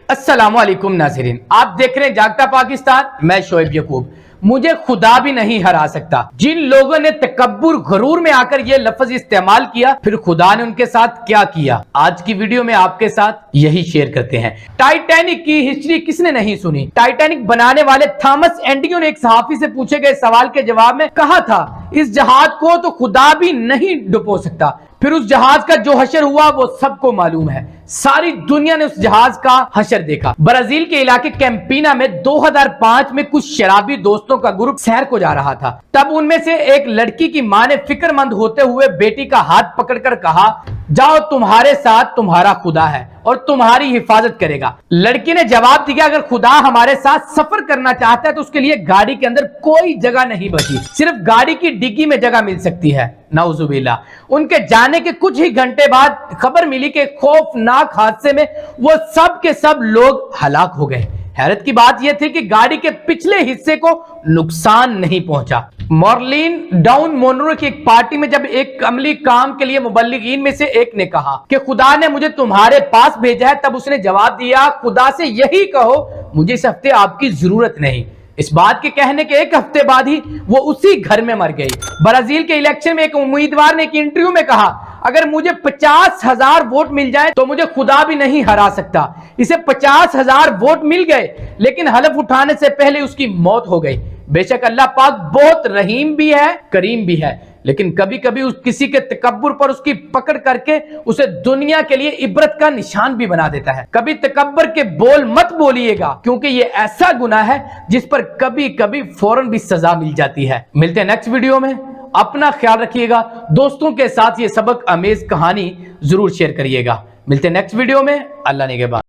अस्सलाम वालेकुम नाज़रीन, आप देख रहे हैं जागता पाकिस्तान। मैं शोएब यकूब। मुझे खुदा भी नहीं हरा सकता। जिन लोगों ने तकब्बुर गरूर में आकर ये लफ्ज इस्तेमाल किया, फिर खुदा ने उनके साथ क्या किया, आज की वीडियो में आपके साथ यही शेयर करते हैं। टाइटैनिक की हिस्ट्री किसने नहीं सुनी? टाइटैनिक बनाने वाले थॉमस एडिसन ने एक सहाफी से पूछे गए सवाल के जवाब में कहा था, इस जहाज को तो खुदा भी नहीं डुबो सकता। फिर उस जहाज का जो हशर हुआ वो सबको मालूम है। सारी दुनिया ने उस जहाज का हशर देखा। ब्राजील के इलाके कैंपिना में 2005 में कुछ शराबी दोस्तों का ग्रुप सैर को जा रहा था। तब उनमें से एक लड़की की मां ने फिक्रमंद होते हुए बेटी का हाथ पकड़कर कहा, जाओ, तुम्हारे साथ तुम्हारा खुदा है और तुम्हारी हिफाजत करेगा। लड़की ने जवाब दिया, अगर खुदा हमारे साथ सफर करना चाहता है तो उसके लिए गाड़ी के अंदर कोई जगह नहीं बची, सिर्फ गाड़ी की डिग्गी में जगह मिल सकती है। नाउजुबिल्ला। उनके जाने के कुछ ही घंटे बाद खबर मिली कि खौफनाक हादसे में वो सब के सब लोग हलाक हो गए। हैरत की बात यह थी कि गाड़ी के पिछले हिस्से को नुकसान नहीं पहुंचा। मॉर्लिन डाउन मोनरो की एक पार्टी में जब एक अमली काम के लिए मुबल्लिगीन में से एक ने कहा कि खुदा ने मुझे तुम्हारे पास भेजा है, तब उसने जवाब दिया, खुदा से यही कहो मुझे इस हफ्ते आपकी जरूरत नहीं। इस बात के कहने के एक हफ्ते बाद ही वो उसी घर में मर गई। ब्राजील के इलेक्शन में एक उम्मीदवार ने एक इंटरव्यू में कहा, अगर मुझे 50,000 वोट मिल जाए तो मुझे खुदा भी नहीं हरा सकता। इसे 50,000 वोट मिल गए, लेकिन हलफ उठाने से पहले उसकी मौत हो गई। बेशक अल्लाह पाक बहुत रहीम भी है, करीम भी है, लेकिन कभी कभी किसी के तकब्बुर पर उसकी पकड़ करके उसे दुनिया के लिए इबरत का निशान भी बना देता है। कभी तकब्बुर के बोल मत बोलिएगा, क्योंकि ये ऐसा गुनाह है जिस पर कभी कभी फौरन भी सजा मिल जाती है। मिलते हैं नेक्स्ट वीडियो में। अपना ख्याल रखिएगा। दोस्तों के साथ ये सबक अमेज कहानी जरूर शेयर करिएगा। मिलते हैं नेक्स्ट वीडियो में। अल्लाह निगहबान।